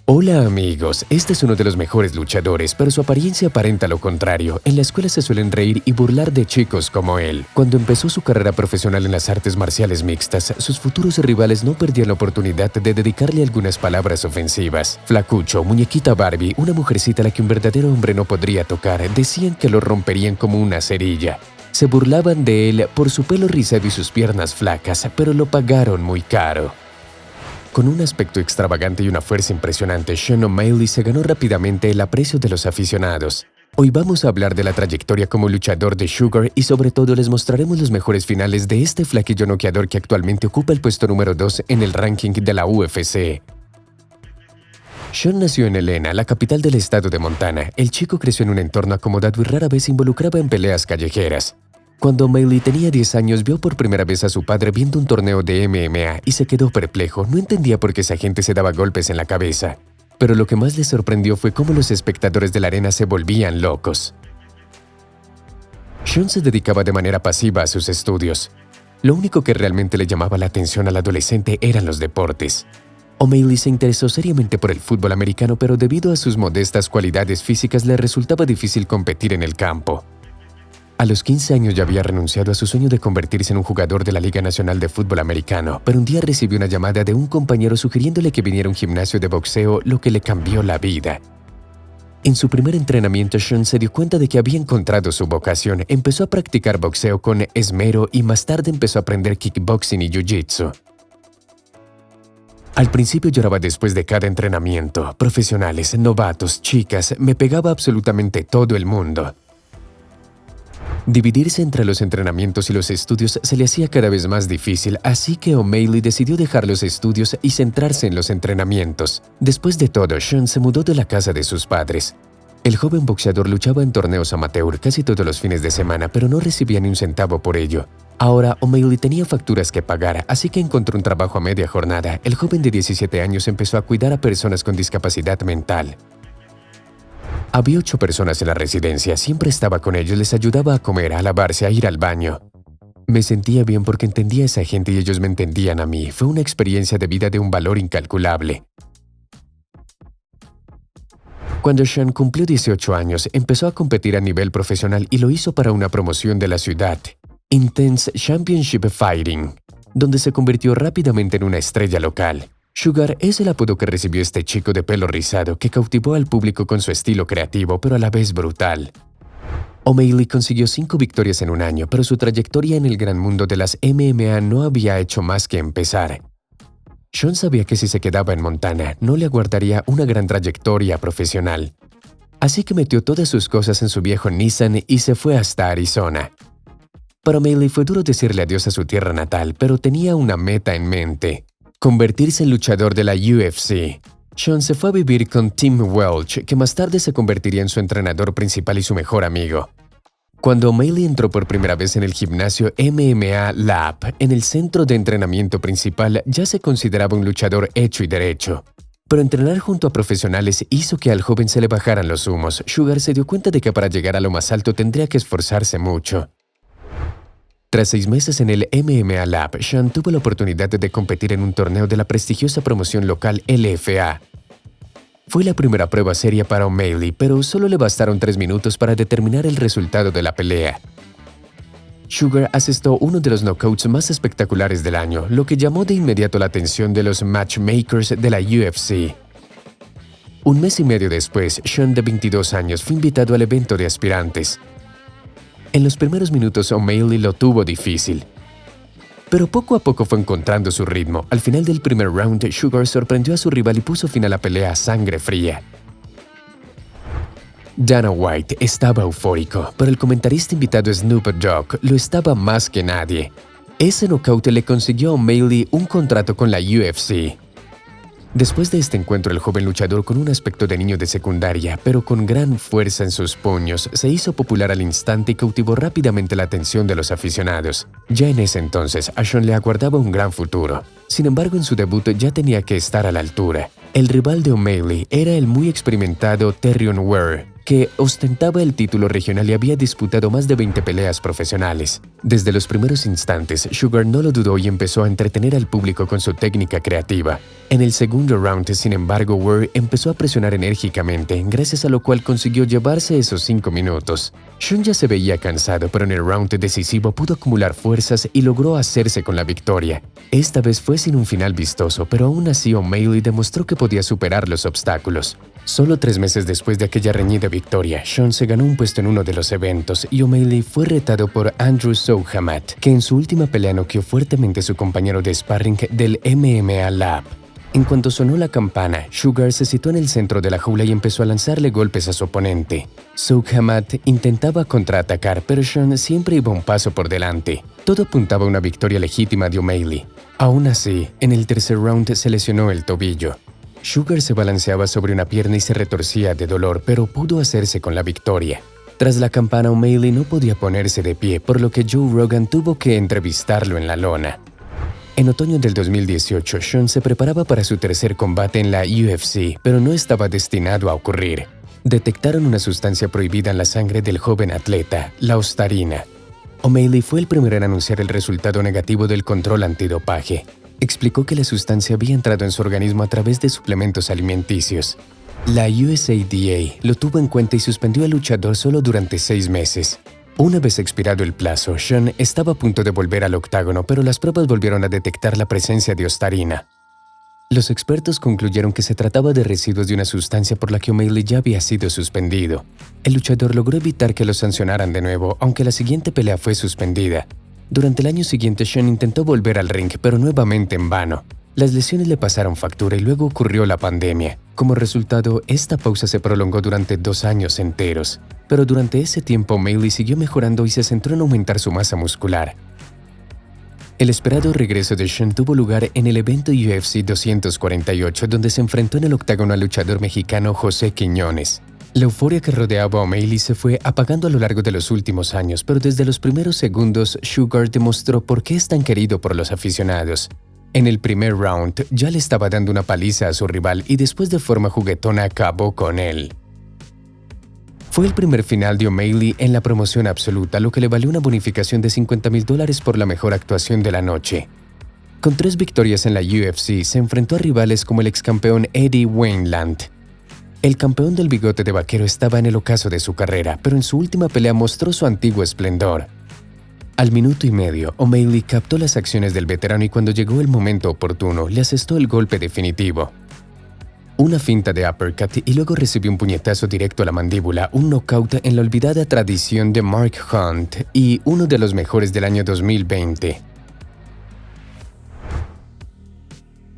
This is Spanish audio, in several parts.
Hola amigos, este es uno de los mejores luchadores, pero su apariencia aparenta lo contrario. En la escuela se suelen reír y burlar de chicos como él. Cuando empezó su carrera profesional en las artes marciales mixtas, sus futuros rivales no perdían la oportunidad de dedicarle algunas palabras ofensivas. Flacucho, muñequita Barbie, una mujercita a la que un verdadero hombre no podría tocar, decían que lo romperían como una cerilla. Se burlaban de él por su pelo rizado y sus piernas flacas, pero lo pagaron muy caro. Con un aspecto extravagante y una fuerza impresionante, Sean O'Malley se ganó rápidamente el aprecio de los aficionados. Hoy vamos a hablar de la trayectoria como luchador de Sugar y sobre todo les mostraremos los mejores finales de este flaquillo noqueador que actualmente ocupa el puesto número 2 en el ranking de la UFC. Sean nació en Helena, la capital del estado de Montana. El chico creció en un entorno acomodado y rara vez se involucraba en peleas callejeras. Cuando O'Malley tenía 10 años, vio por primera vez a su padre viendo un torneo de MMA y se quedó perplejo. No entendía por qué esa gente se daba golpes en la cabeza. Pero lo que más le sorprendió fue cómo los espectadores de la arena se volvían locos. Sean se dedicaba de manera pasiva a sus estudios. Lo único que realmente le llamaba la atención al adolescente eran los deportes. O'Malley se interesó seriamente por el fútbol americano, pero debido a sus modestas cualidades físicas le resultaba difícil competir en el campo. A los 15 años ya había renunciado a su sueño de convertirse en un jugador de la Liga Nacional de Fútbol Americano, pero un día recibió una llamada de un compañero sugiriéndole que viniera a un gimnasio de boxeo, lo que le cambió la vida. En su primer entrenamiento, Sean se dio cuenta de que había encontrado su vocación. Empezó a practicar boxeo con esmero y más tarde empezó a aprender kickboxing y jiu-jitsu. Al principio lloraba después de cada entrenamiento. Profesionales, novatos, chicas, me pegaba absolutamente todo el mundo. Dividirse entre los entrenamientos y los estudios se le hacía cada vez más difícil, así que O'Malley decidió dejar los estudios y centrarse en los entrenamientos. Después de todo, Sean se mudó de la casa de sus padres. El joven boxeador luchaba en torneos amateur casi todos los fines de semana, pero no recibía ni un centavo por ello. Ahora, O'Malley tenía facturas que pagar, así que encontró un trabajo a media jornada. El joven de 17 años empezó a cuidar a personas con discapacidad mental. Había 8 personas en la residencia, siempre estaba con ellos, les ayudaba a comer, a lavarse, a ir al baño. Me sentía bien porque entendía a esa gente y ellos me entendían a mí. Fue una experiencia de vida de un valor incalculable. Cuando Sean cumplió 18 años, empezó a competir a nivel profesional y lo hizo para una promoción de la ciudad, Intense Championship Fighting, donde se convirtió rápidamente en una estrella local. Sugar es el apodo que recibió este chico de pelo rizado que cautivó al público con su estilo creativo pero a la vez brutal. O'Malley consiguió 5 victorias en un año, pero su trayectoria en el gran mundo de las MMA no había hecho más que empezar. Sean sabía que si se quedaba en Montana no le aguardaría una gran trayectoria profesional. Así que metió todas sus cosas en su viejo Nissan y se fue hasta Arizona. Para O'Malley fue duro decirle adiós a su tierra natal, pero tenía una meta en mente: convertirse en luchador de la UFC. Sean se fue a vivir con Tim Welch, que más tarde se convertiría en su entrenador principal y su mejor amigo. Cuando O'Malley entró por primera vez en el gimnasio MMA Lab, en el centro de entrenamiento principal, ya se consideraba un luchador hecho y derecho. Pero entrenar junto a profesionales hizo que al joven se le bajaran los humos. Sugar se dio cuenta de que para llegar a lo más alto tendría que esforzarse mucho. Tras 6 meses en el MMA Lab, Sean tuvo la oportunidad de competir en un torneo de la prestigiosa promoción local LFA. Fue la primera prueba seria para O'Malley, pero solo le bastaron 3 minutos para determinar el resultado de la pelea. Sugar asestó uno de los knockouts más espectaculares del año, lo que llamó de inmediato la atención de los matchmakers de la UFC. Un mes y medio después, Sean, de 22 años, fue invitado al evento de aspirantes. En los primeros minutos, O'Malley lo tuvo difícil. Pero poco a poco fue encontrando su ritmo. Al final del primer round, Sugar sorprendió a su rival y puso fin a la pelea a sangre fría. Dana White estaba eufórico, pero el comentarista invitado Snoop Dogg lo estaba más que nadie. Ese nocaute le consiguió a O'Malley un contrato con la UFC. Después de este encuentro, el joven luchador, con un aspecto de niño de secundaria, pero con gran fuerza en sus puños, se hizo popular al instante y cautivó rápidamente la atención de los aficionados. Ya en ese entonces, a Sean le aguardaba un gran futuro. Sin embargo, en su debut ya tenía que estar a la altura. El rival de O'Malley era el muy experimentado Terrion Ware, que ostentaba el título regional y había disputado más de 20 peleas profesionales. Desde los primeros instantes, Sugar no lo dudó y empezó a entretener al público con su técnica creativa. En el segundo round, sin embargo, Ware empezó a presionar enérgicamente, gracias a lo cual consiguió llevarse esos 5 minutos. Sean ya se veía cansado, pero en el round decisivo pudo acumular fuerzas y logró hacerse con la victoria. Esta vez fue sin un final vistoso, pero aún así O'Malley demostró que podía superar los obstáculos. Solo 3 meses después de aquella reñida victoria, Sean se ganó un puesto en uno de los eventos y O'Malley fue retado por Andrew Sohamat, que en su última pelea noqueó fuertemente a su compañero de sparring del MMA Lab. En cuanto sonó la campana, Sugar se situó en el centro de la jaula y empezó a lanzarle golpes a su oponente. Sohamat intentaba contraatacar, pero Sean siempre iba un paso por delante. Todo apuntaba a una victoria legítima de O'Malley. Aún así, en el tercer round se lesionó el tobillo. Sugar se balanceaba sobre una pierna y se retorcía de dolor, pero pudo hacerse con la victoria. Tras la campana, O'Malley no podía ponerse de pie, por lo que Joe Rogan tuvo que entrevistarlo en la lona. En otoño del 2018, Sean se preparaba para su tercer combate en la UFC, pero no estaba destinado a ocurrir. Detectaron una sustancia prohibida en la sangre del joven atleta, la ostarina. O'Malley fue el primero en anunciar el resultado negativo del control antidopaje. Explicó que la sustancia había entrado en su organismo a través de suplementos alimenticios. La USADA lo tuvo en cuenta y suspendió al luchador solo durante 6 meses. Una vez expirado el plazo, Sean estaba a punto de volver al octágono, pero las pruebas volvieron a detectar la presencia de ostarina. Los expertos concluyeron que se trataba de residuos de una sustancia por la que O'Malley ya había sido suspendido. El luchador logró evitar que lo sancionaran de nuevo, aunque la siguiente pelea fue suspendida. Durante el año siguiente, Sean intentó volver al ring, pero nuevamente en vano. Las lesiones le pasaron factura y luego ocurrió la pandemia. Como resultado, esta pausa se prolongó durante 2 años enteros. Pero durante ese tiempo, O'Malley siguió mejorando y se centró en aumentar su masa muscular. El esperado regreso de Sean tuvo lugar en el evento UFC 248, donde se enfrentó en el octágono al luchador mexicano José Quiñones. La euforia que rodeaba a O'Malley se fue apagando a lo largo de los últimos años, pero desde los primeros segundos, Sugar demostró por qué es tan querido por los aficionados. En el primer round, ya le estaba dando una paliza a su rival y después de forma juguetona acabó con él. Fue el primer final de O'Malley en la promoción absoluta, lo que le valió una bonificación de $50,000 por la mejor actuación de la noche. Con 3 victorias en la UFC, se enfrentó a rivales como el excampeón Eddie Wineland. El campeón del bigote de vaquero estaba en el ocaso de su carrera, pero en su última pelea mostró su antiguo esplendor. Al minuto y medio, O'Malley captó las acciones del veterano y cuando llegó el momento oportuno, le asestó el golpe definitivo. Una finta de uppercut y luego recibió un puñetazo directo a la mandíbula, un knockout en la olvidada tradición de Mark Hunt y uno de los mejores del año 2020.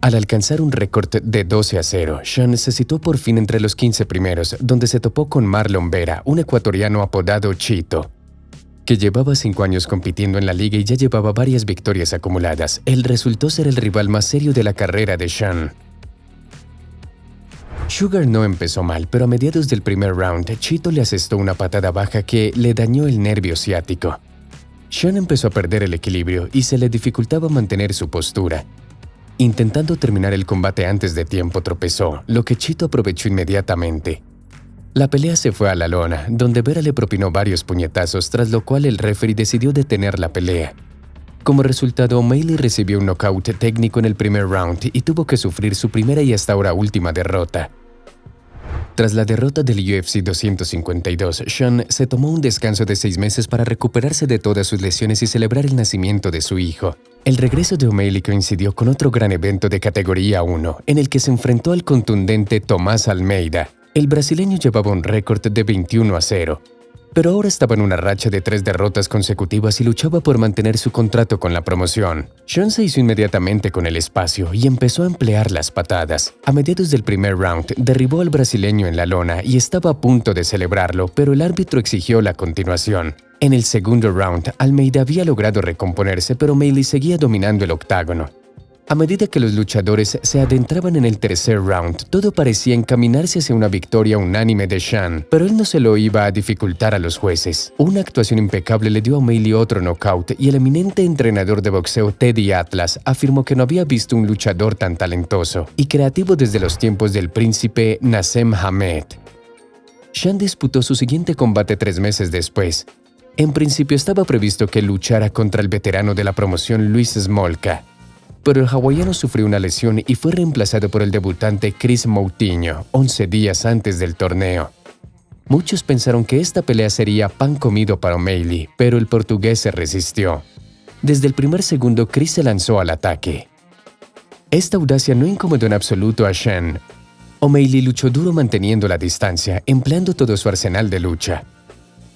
Al alcanzar un récord de 12-0, Sean se situó por fin entre los 15 primeros, donde se topó con Marlon Vera, un ecuatoriano apodado Chito, que llevaba 5 años compitiendo en la liga y ya llevaba varias victorias acumuladas. Él resultó ser el rival más serio de la carrera de Sean. Sugar no empezó mal, pero a mediados del primer round, Chito le asestó una patada baja que le dañó el nervio ciático. Sean empezó a perder el equilibrio y se le dificultaba mantener su postura. Intentando terminar el combate antes de tiempo, tropezó, lo que Chito aprovechó inmediatamente. La pelea se fue a la lona, donde Vera le propinó varios puñetazos, tras lo cual el referee decidió detener la pelea. Como resultado, O'Malley recibió un knockout técnico en el primer round y tuvo que sufrir su primera y hasta ahora última derrota. Tras la derrota del UFC 252, Sean se tomó un descanso de 6 meses para recuperarse de todas sus lesiones y celebrar el nacimiento de su hijo. El regreso de O'Malley coincidió con otro gran evento de categoría 1, en el que se enfrentó al contundente Tomás Almeida. El brasileño llevaba un récord de 21-0. Pero ahora estaba en una racha de 3 derrotas consecutivas y luchaba por mantener su contrato con la promoción. Sean se hizo inmediatamente con el espacio y empezó a emplear las patadas. A mediados del primer round, derribó al brasileño en la lona y estaba a punto de celebrarlo, pero el árbitro exigió la continuación. En el segundo round, Almeida había logrado recomponerse, pero O'Malley seguía dominando el octágono. A medida que los luchadores se adentraban en el tercer round, todo parecía encaminarse hacia una victoria unánime de Sean, pero él no se lo iba a dificultar a los jueces. Una actuación impecable le dio a O'Malley otro knockout y el eminente entrenador de boxeo Teddy Atlas afirmó que no había visto un luchador tan talentoso y creativo desde los tiempos del príncipe Naseem Hamed. Sean disputó su siguiente combate 3 meses después. En principio estaba previsto que luchara contra el veterano de la promoción Luis Smolka, pero el hawaiano sufrió una lesión y fue reemplazado por el debutante Chris Moutinho 11 días antes del torneo. Muchos pensaron que esta pelea sería pan comido para O'Malley, pero el portugués se resistió. Desde el primer segundo, Chris se lanzó al ataque. Esta audacia no incomodó en absoluto a Sean. O'Malley luchó duro manteniendo la distancia, empleando todo su arsenal de lucha.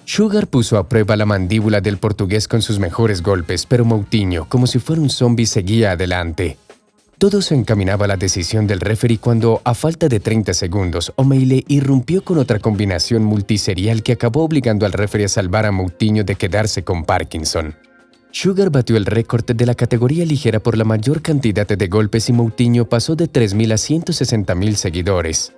Sugar puso a prueba la mandíbula del portugués con sus mejores golpes, pero Moutinho, como si fuera un zombi, seguía adelante. Todo se encaminaba a la decisión del referee cuando, a falta de 30 segundos, O'Malley irrumpió con otra combinación multiserial que acabó obligando al referee a salvar a Moutinho de quedarse con Parkinson. Sugar batió el récord de la categoría ligera por la mayor cantidad de golpes y Moutinho pasó de 3.000 a 160.000 seguidores.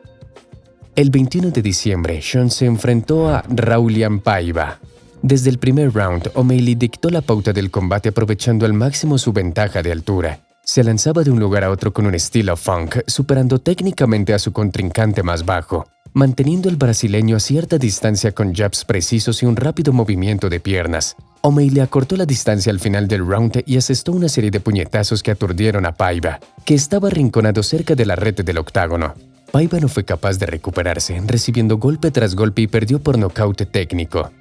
El 21 de diciembre, Sean se enfrentó a Raulian Paiva. Desde el primer round, O'Malley dictó la pauta del combate aprovechando al máximo su ventaja de altura. Se lanzaba de un lugar a otro con un estilo funk, superando técnicamente a su contrincante más bajo, manteniendo al brasileño a cierta distancia con jabs precisos y un rápido movimiento de piernas. O'Malley acortó la distancia al final del round y asestó una serie de puñetazos que aturdieron a Paiva, que estaba arrinconado cerca de la red del octágono. Paiva no fue capaz de recuperarse, recibiendo golpe tras golpe y perdió por nocaut técnico.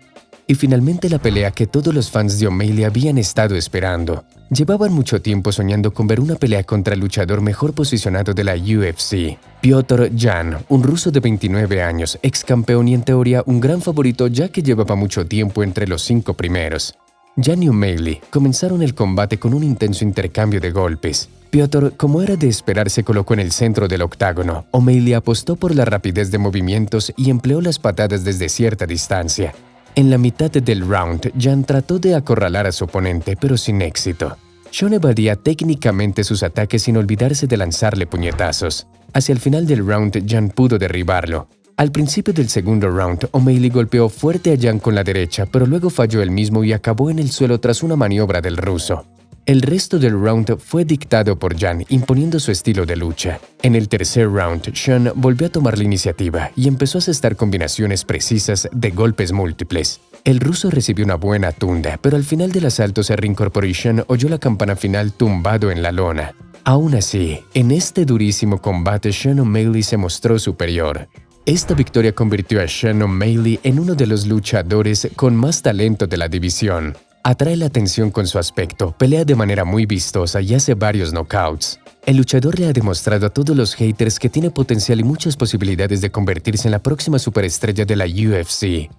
Y finalmente la pelea que todos los fans de O'Malley habían estado esperando. Llevaban mucho tiempo soñando con ver una pelea contra el luchador mejor posicionado de la UFC, Piotr Jan, un ruso de 29 años, ex campeón y en teoría un gran favorito ya que llevaba mucho tiempo entre los 5 primeros. Jan y O'Malley comenzaron el combate con un intenso intercambio de golpes. Piotr, como era de esperar, se colocó en el centro del octágono. O'Malley apostó por la rapidez de movimientos y empleó las patadas desde cierta distancia. En la mitad del round, Jan trató de acorralar a su oponente, pero sin éxito. Sean evadía técnicamente sus ataques sin olvidarse de lanzarle puñetazos. Hacia el final del round, Jan pudo derribarlo. Al principio del segundo round, O'Malley golpeó fuerte a Jan con la derecha, pero luego falló él mismo y acabó en el suelo tras una maniobra del ruso. El resto del round fue dictado por Jan, imponiendo su estilo de lucha. En el tercer round, Sean volvió a tomar la iniciativa y empezó a asestar combinaciones precisas de golpes múltiples. El ruso recibió una buena tunda, pero al final del asalto se reincorporó y Sean oyó la campana final tumbado en la lona. Aún así, en este durísimo combate, Sean O'Malley se mostró superior. Esta victoria convirtió a Sean O'Malley en uno de los luchadores con más talento de la división. Atrae la atención con su aspecto, pelea de manera muy vistosa y hace varios knockouts. El luchador le ha demostrado a todos los haters que tiene potencial y muchas posibilidades de convertirse en la próxima superestrella de la UFC.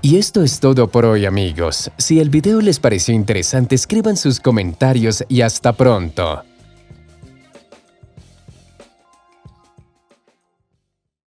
Y esto es todo por hoy, amigos. Si el video les pareció interesante, escriban sus comentarios y hasta pronto.